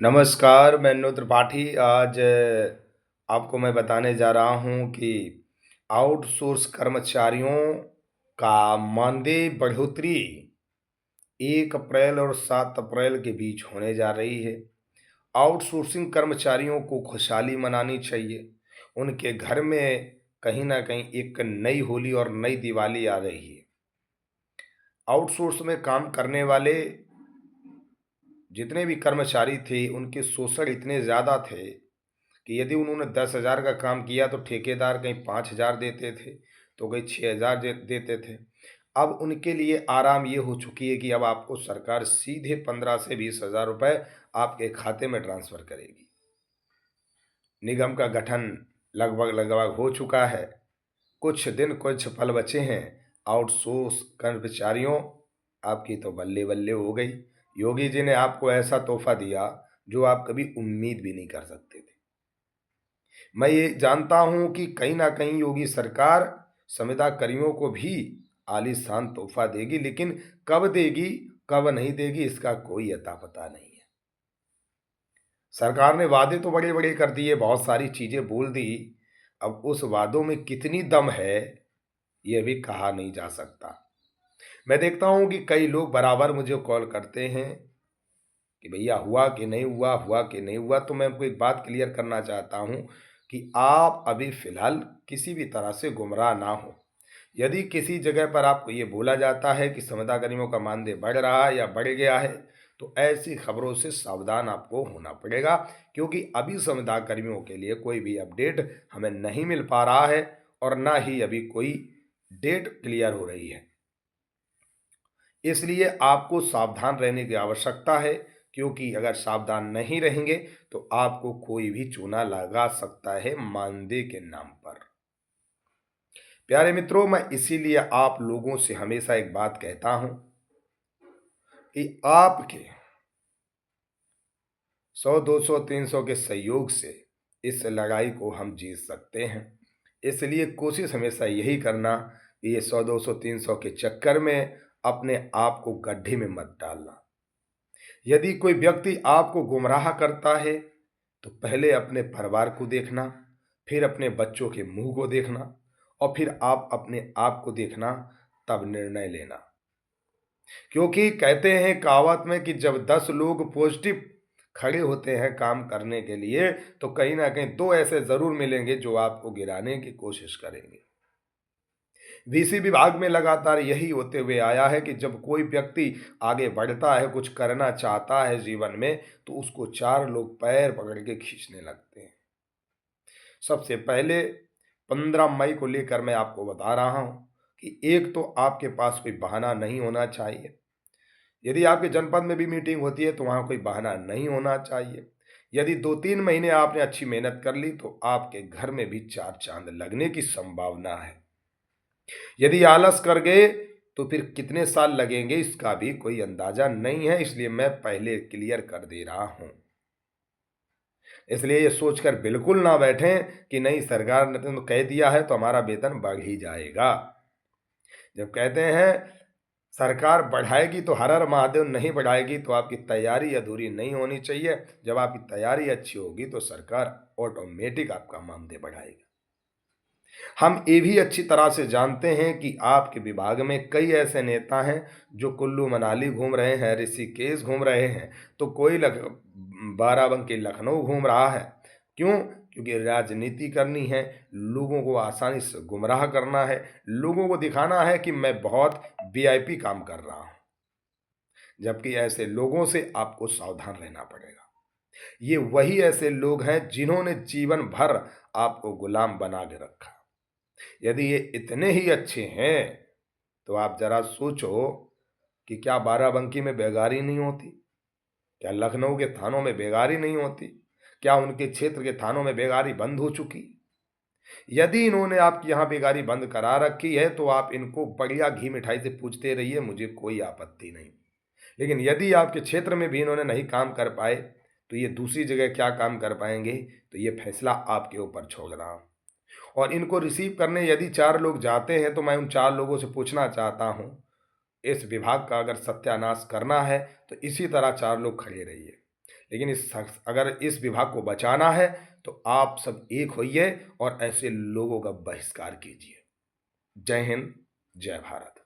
नमस्कार, मैं नुत त्रिपाठी। आज आपको मैं बताने जा रहा हूँ कि आउटसोर्स कर्मचारियों का मानदेय बढ़ोतरी 1 अप्रैल और 7 अप्रैल के बीच होने जा रही है। आउटसोर्सिंग कर्मचारियों को खुशहाली मनानी चाहिए। उनके घर में कहीं न कहीं एक नई होली और नई दिवाली आ रही है। आउटसोर्स में काम करने वाले जितने भी कर्मचारी थे, उनके शोषण इतने ज़्यादा थे कि यदि उन्होंने 10,000 का काम किया तो ठेकेदार कहीं 5,000 देते थे, तो कहीं 6,000 देते थे। अब उनके लिए आराम ये हो चुकी है कि अब आपको सरकार सीधे 15 से 20,000 रुपये आपके खाते में ट्रांसफ़र करेगी। निगम का गठन लगभग लगभग हो चुका है। कुछ दिन कुछ पल बचे हैं। आउटसोर्स कर्मचारियों, आपकी तो बल्ले बल्ले हो गई। योगी जी ने आपको ऐसा तोहफा दिया जो आप कभी उम्मीद भी नहीं कर सकते थे। मैं ये जानता हूँ कि कहीं न कहीं योगी सरकार संविदा कर्मियों को भी आलीशान तोहफा देगी, लेकिन कब देगी, कब नहीं देगी, इसका कोई अता-पता नहीं है। सरकार ने वादे तो बड़े-बड़े कर दिए, बहुत सारी चीज़ें बोल दी। अब उस वादों में कितनी दम है, ये भी कहा नहीं जा सकता। मैं देखता हूँ कि कई लोग बराबर मुझे कॉल करते हैं कि भैया हुआ कि नहीं हुआ, हुआ कि नहीं हुआ। तो मैं आपको एक बात क्लियर करना चाहता हूँ कि आप अभी फ़िलहाल किसी भी तरह से गुमराह ना हों। यदि किसी जगह पर आपको ये बोला जाता है कि संविदा कर्मियों का मानदेय बढ़ रहा है या बढ़ गया है, तो ऐसी खबरों से सावधान आपको होना पड़ेगा, क्योंकि अभी संविदा कर्मियों के लिए कोई भी अपडेट हमें नहीं मिल पा रहा है और ना ही अभी कोई डेट क्लियर हो रही है। इसलिए आपको सावधान रहने की आवश्यकता है, क्योंकि अगर सावधान नहीं रहेंगे तो आपको कोई भी चूना लगा सकता है मानदेय के नाम पर। प्यारे मित्रों, मैं इसीलिए आप लोगों से हमेशा एक बात कहता हूं कि आपके 100, 200, 300 के सहयोग से इस लड़ाई को हम जीत सकते हैं। इसलिए कोशिश हमेशा यही करना कि ये 100, 200, 300 के चक्कर में अपने आप को गड्ढे में मत डालना। यदि कोई व्यक्ति आपको गुमराह करता है, तो पहले अपने परिवार को देखना, फिर अपने बच्चों के मुंह को देखना और फिर आप अपने आप को देखना, तब निर्णय लेना। क्योंकि कहते हैं कहावत में कि जब 10 लोग पॉजिटिव खड़े होते हैं काम करने के लिए, तो कहीं ना कहीं 2 ऐसे जरूर मिलेंगे जो आपको गिराने की कोशिश करेंगे। वीसी विभाग में लगातार यही होते हुए आया है कि जब कोई व्यक्ति आगे बढ़ता है, कुछ करना चाहता है जीवन में, तो उसको 4 लोग पैर पकड़ के खींचने लगते हैं। सबसे पहले 15 मई को लेकर मैं आपको बता रहा हूं कि एक तो आपके पास कोई बहाना नहीं होना चाहिए। यदि आपके जनपद में भी मीटिंग होती है तो वहां कोई बहाना नहीं होना चाहिए। यदि 2-3 महीने आपने अच्छी मेहनत कर ली तो आपके घर में भी 4 चांद लगने की संभावना है। यदि आलस कर गए तो फिर कितने साल लगेंगे इसका भी कोई अंदाजा नहीं है, इसलिए मैं पहले क्लियर कर दे रहा हूं। इसलिए ये सोचकर बिल्कुल ना बैठें कि नहीं सरकार ने तो कह दिया है तो हमारा वेतन बढ़ ही जाएगा। जब कहते हैं सरकार बढ़ाएगी तो हर हर महादेव, नहीं बढ़ाएगी तो आपकी तैयारी अधूरी नहीं होनी चाहिए। जब आपकी तैयारी अच्छी होगी तो सरकार ऑटोमेटिक आपका मानदेय बढ़ाएगी। हम ये भी अच्छी तरह से जानते हैं कि आपके विभाग में कई ऐसे नेता हैं जो कुल्लू मनाली घूम रहे हैं, ऋषिकेश घूम रहे हैं, तो कोई बाराबंकी लखनऊ घूम रहा है। क्यों? क्योंकि राजनीति करनी है, लोगों को आसानी से गुमराह करना है, लोगों को दिखाना है कि मैं बहुत वीआईपी काम कर रहा हूं। जबकि ऐसे लोगों से आपको सावधान रहना पड़ेगा। ये वही ऐसे लोग हैं जिन्होंने जीवन भर आपको गुलाम बना के रखा। यदि ये इतने ही अच्छे हैं तो आप जरा सोचो कि क्या बाराबंकी में बेगारी नहीं होती, क्या लखनऊ के थानों में बेगारी नहीं होती, क्या उनके क्षेत्र के थानों में बेगारी बंद हो चुकी। यदि इन्होंने आपकी यहाँ बेगारी बंद करा रखी है तो आप इनको बढ़िया घी मिठाई से पूछते रहिए, मुझे कोई आपत्ति नहीं। लेकिन यदि आपके क्षेत्र में भी इन्होंने नहीं काम कर पाए तो ये दूसरी जगह क्या काम कर पाएंगे, तो ये फैसला आपके ऊपर छोड़ रहा हूं। और इनको रिसीव करने यदि 4 लोग जाते हैं तो मैं उन 4 लोगों से पूछना चाहता हूं, इस विभाग का अगर सत्यानाश करना है तो इसी तरह 4 लोग खड़े रहिए। लेकिन अगर इस विभाग को बचाना है तो आप सब एक होइए और ऐसे लोगों का बहिष्कार कीजिए। जय हिंद, जय भारत।